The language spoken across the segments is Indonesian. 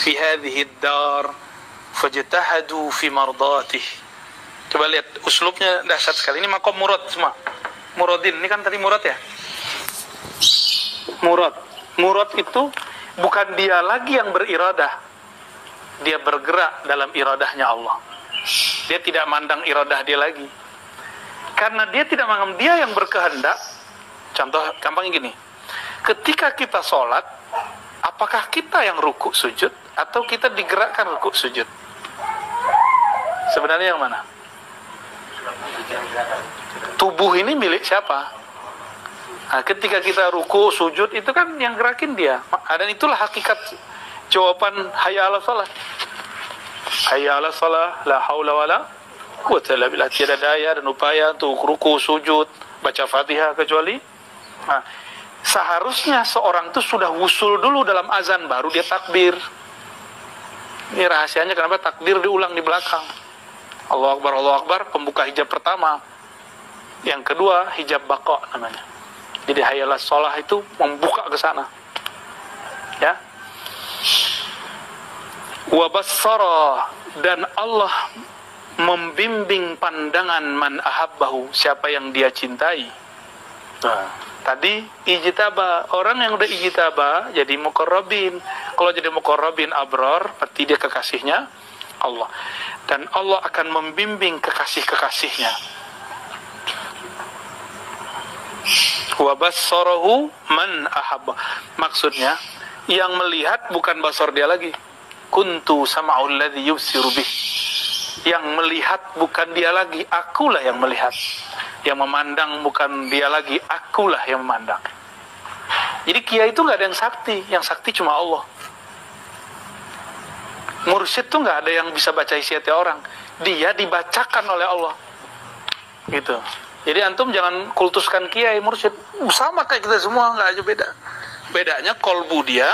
fi hadhihi ad-dar fajtahadu fi mardatih. Coba lihat uslubnya dahsyat sekali. Ini maqam murad semua. Muradin, ini kan tadi murad ya? Murad. Murad itu bukan dia lagi yang beriradah. Dia bergerak dalam iradahnya Allah. Dia tidak mandang iradah dia lagi. Karena dia tidak menganggap dia yang berkehendak. Contoh gampangnya gini. Ketika kita sholat, apakah kita yang rukuk sujud atau kita digerakkan rukuk sujud? Sebenarnya yang mana? Tubuh ini milik siapa? Nah, ketika kita ruku, sujud, itu kan yang gerakin dia. Dan itulah hakikat jawaban hayya 'alas shalah. Hayya 'alas shalah, la haula wala quwwata illa billah. Tiada daya dan upaya untuk ruku, sujud, baca Fatihah kecuali. Nah, seharusnya seorang itu sudah wusul dulu dalam azan, baru dia takbir. Ini rahasianya kenapa takbir diulang di belakang. Allahu Akbar, pembuka hijab pertama. Yang kedua, hijab baqa namanya. Jadi hayya 'alas shalah itu membuka ke sana. Ya. Wa bassara, dan Allah membimbing pandangan man ahabbahu, siapa yang dia cintai. Nah, tadi ijtaba, orang yang udah ijtaba jadi muqarrabin. Kalau jadi muqarrabin abrar, berarti dia kekasihnya Allah. Dan Allah akan membimbing kekasih-kekasihnya. Wa bassarahu man ahabba. Maksudnya, yang melihat bukan basar dia lagi. Kuntu sama'ul ladzi yubsiru bih. Yang melihat bukan dia lagi, akulah yang melihat. Yang memandang bukan dia lagi, akulah yang memandang. Jadi kiai itu nggak ada yang sakti. Yang sakti cuma Allah. Mursyid tuh nggak ada yang bisa baca isi hati orang. Dia dibacakan oleh Allah. Gitu. Jadi antum jangan kultuskan kiai mursyid. Sama kayak kita semua, nggak aja beda. Bedanya kolbu dia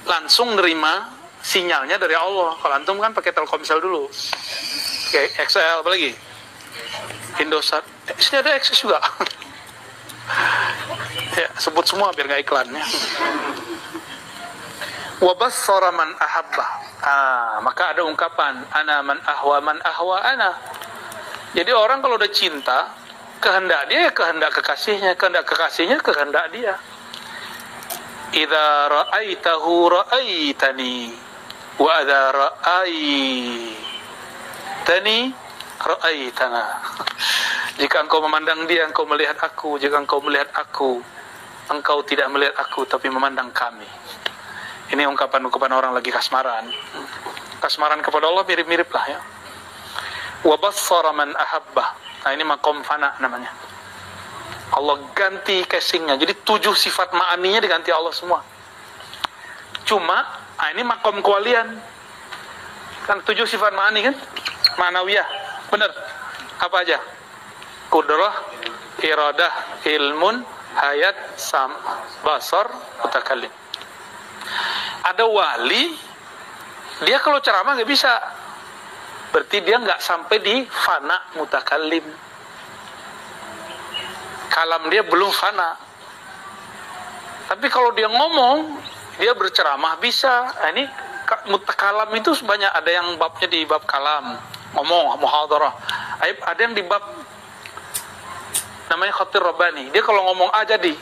langsung nerima sinyalnya dari Allah. Kalau antum kan pakai Telkomsel dulu. Oke, XL apa lagi? Indosat. Sini ada Access juga. Ya, sebut semua biar nggak iklannya. Wa bassara man ahabba. Maka ada ungkapan ana man ahwa ana. Jadi orang kalau udah cinta, kehendak dia ya kehendak kekasihnya, kehendak kekasihnya kehendak dia. Idza ra'aitahu ra'aitani wa idza ra'aitani ra'aitana. Jika engkau memandang dia, engkau melihat aku. Jika engkau melihat aku, engkau tidak melihat aku tapi memandang kami. Ini ungkapan-ungkapan orang lagi kasmaran. Kasmaran kepada Allah mirip-mirip lah ya. Wa bassara man ahabba. Nah, ini maqam fana namanya. Allah ganti casingnya. Jadi 7 sifat ma'aninya diganti Allah semua. Cuma, ini maqam kewalian. Kan 7 sifat ma'ani kan? Ma'nawiyah. Benar. Apa aja? Qudrah, iradah, ilmun, hayat, sam, basar, mutakallim. Ada wali, dia kalau ceramah nggak bisa. Berarti dia nggak sampai di fana mutakallim. Kalam dia belum fana. Tapi kalau dia ngomong, dia berceramah bisa. Nah, ini mutakalam itu banyak. Ada yang babnya di bab kalam, ngomong, muhadarah. Ada yang di bab namanya khatir rabbani. Dia kalau ngomong A jadi.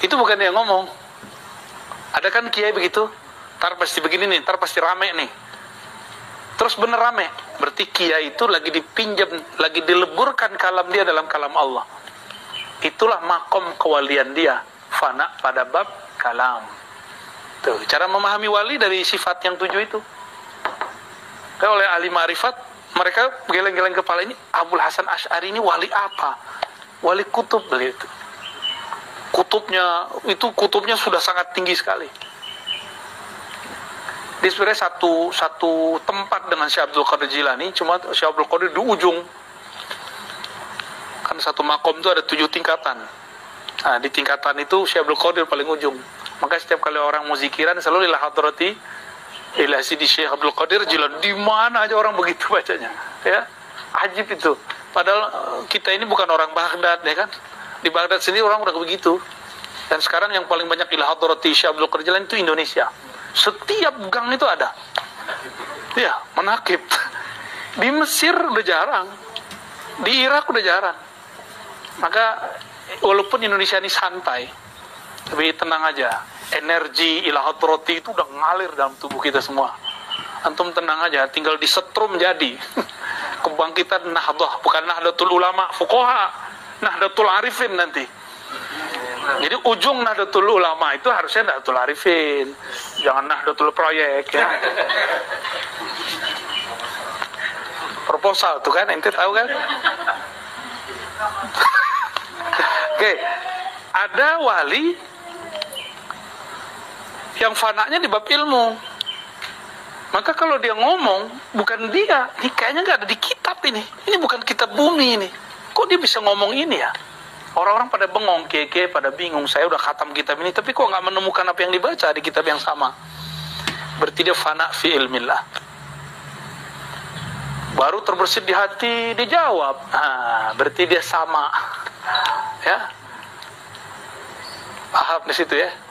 Itu bukan dia ngomong. Ada kan kiai begitu, ntar pasti begini nih, ntar pasti rame nih. Terus bener rame, berarti kiai itu lagi dipinjam, lagi dileburkan kalam dia dalam kalam Allah. Itulah makom kewalian dia, fana pada bab kalam. Tuh, cara memahami wali dari sifat yang 7 itu. Kalau oleh ahli ma'rifat, mereka geleng-geleng kepala ini, Abul Hasan Asy'ari ini wali apa? Wali kutub beliau itu. Kutubnya sudah sangat tinggi sekali. Di sebenarnya satu tempat dengan Syekh Abdul Qadir Jilani, cuma Syekh Abdul Qadir di ujung. Kan satu makom itu ada 7 tingkatan. Nah, di tingkatan itu Syekh Abdul Qadir paling ujung. Maka setiap kali orang mau zikiran selalu ila hadrati ila sidi Syekh Abdul Qadir Jilani. Di mana aja orang begitu bacanya, ya. Ajib itu. Padahal kita ini bukan orang Baghdad, ya kan? Di Baghdad sendiri orang udah begitu. Dan sekarang yang paling banyak ila hadrati Syekh Abdul Qadir Jilani itu Indonesia. Setiap gang itu ada. Ya, menakib. Di Mesir udah jarang. Di Irak udah jarang. Maka walaupun Indonesia ini santai, tapi tenang aja. Energi ila hadrati itu udah ngalir dalam tubuh kita semua. Antum tenang aja, tinggal disetrum jadi. Kebangkitan Nahdah, bukan Nahdlatul Ulama Fuqaha, Nahdlatul Arifin nanti. Jadi ujung Nahdlatul Ulama itu harusnya Nahdlatul Arifin, jangan Nahdlatul Proyek ya. Proposal tuh kan, ente tahu kan? Oke, ada wali yang fananya di bab ilmu. Maka kalau dia ngomong, bukan dia, ini kayaknya nggak ada di kitab ini. Ini bukan kitab bumi ini. Kok dia bisa ngomong ini ya? Orang-orang pada bengong, keke pada bingung. Saya udah khatam kitab ini, tapi kok nggak menemukan apa yang dibaca di kitab yang sama? Berarti dia fana fi ilmillah. Baru terbersit di hati, dijawab. Nah, berarti dia sama. Ya, paham di situ ya?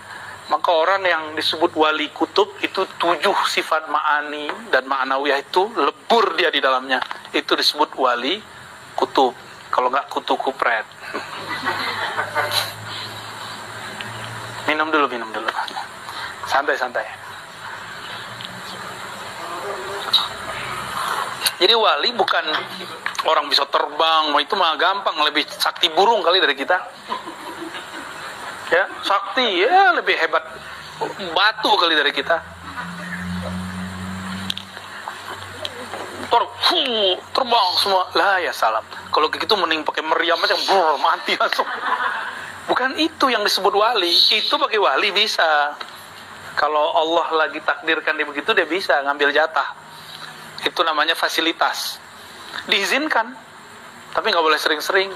Maka orang yang disebut wali kutub itu 7 sifat ma'ani dan ma'nawiyah itu lebur dia di dalamnya. Itu disebut wali kutub. Kalau nggak kutu kupret. Minum dulu. Santai. Jadi wali bukan orang bisa terbang, itu mah gampang, lebih sakti burung kali dari kita. Ya, sakti ya lebih hebat batu kali dari kita. Terbang semua lah ya salam. Kalau begitu mending pakai meriam aja, mati langsung. Bukan itu yang disebut wali. Itu bagi wali bisa. Kalau Allah lagi takdirkan dia begitu, dia bisa ngambil jatah. Itu namanya fasilitas. Diizinkan, tapi nggak boleh sering-sering.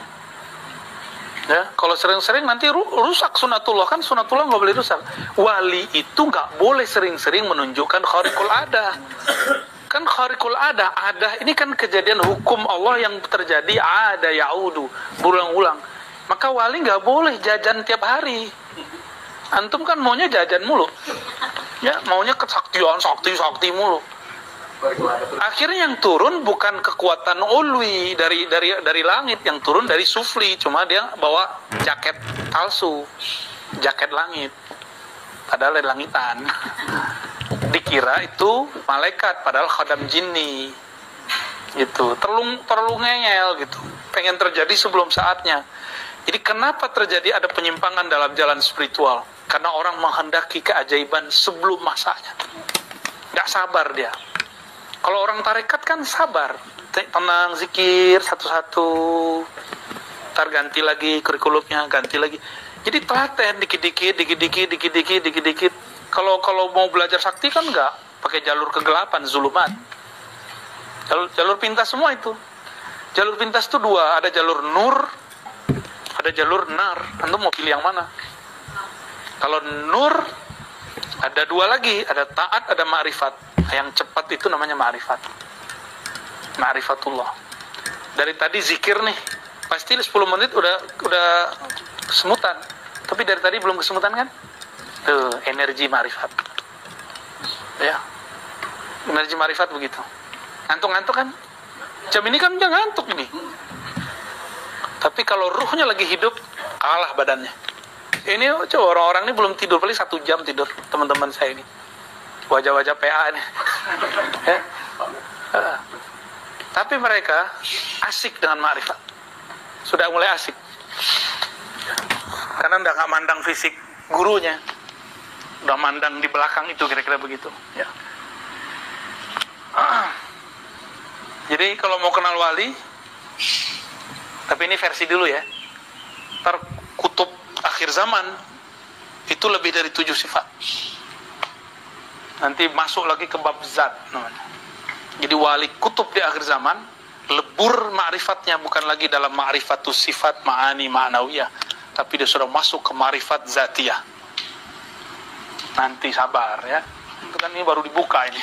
Ya, kalau sering-sering nanti rusak sunatullah, kan sunatullah nggak boleh rusak. Wali itu nggak boleh sering-sering menunjukkan khariqul adah. Kan khariqul adah, ini kan kejadian hukum Allah yang terjadi ada yaudu, berulang-ulang. Maka wali nggak boleh jajan tiap hari. Antum kan maunya jajan mulu, ya maunya kesaktian, sakti mulu. Akhirnya yang turun bukan kekuatan ulwi dari langit, yang turun dari sufli. Cuma dia bawa jaket palsu, jaket langit, padahal dari langitan. Dikira itu malaikat, padahal khadam jinni. Gitu, terlalu ngeyel gitu. Pengen terjadi sebelum saatnya. Jadi kenapa terjadi ada penyimpangan dalam jalan spiritual? Karena orang menghendaki keajaiban sebelum masanya. Gak sabar dia. Kalau orang tarekat kan sabar, tenang, zikir satu-satu, ntar ganti lagi kurikulumnya, ganti lagi. Jadi telaten dikit-dikit. Kalau mau belajar sakti kan enggak, pakai jalur kegelapan, zulumat. Jalur pintas semua itu. Jalur pintas itu 2, ada jalur nur, ada jalur nar. Antum mau pilih yang mana? Kalau nur ada 2 lagi, ada taat, ada ma'rifat. Yang cepat itu namanya ma'rifat. Ma'rifatullah. Dari tadi zikir nih, pasti 10 menit udah kesemutan. Tapi dari tadi belum kesemutan kan? Tuh, energi ma'rifat. Ya. Energi ma'rifat begitu. Ngantuk-ngantuk kan? Jam ini kan udah ngantuk ini. Tapi kalau ruhnya lagi hidup, kalah badannya. Ini coba orang-orang ini belum tidur, paling 1 jam tidur, teman-teman saya ini. Wajah-wajah PA nih. Ya. Tapi mereka asik dengan ma'rifat. Sudah mulai asik. Karena udah gak mandang fisik gurunya. Udah mandang di belakang itu, kira-kira begitu. Ya. Jadi kalau mau kenal wali, tapi ini versi dulu ya. Ntar kutub akhir zaman itu lebih dari 7 sifat. Nanti masuk lagi ke bab zat namanya. Jadi wali kutub di akhir zaman lebur ma'rifatnya, bukan lagi dalam ma'rifatus sifat ma'ani ma'nawiyah, tapi dia sudah masuk ke ma'rifat zatiyah. Nanti sabar ya. Itu kan ini baru dibuka ini.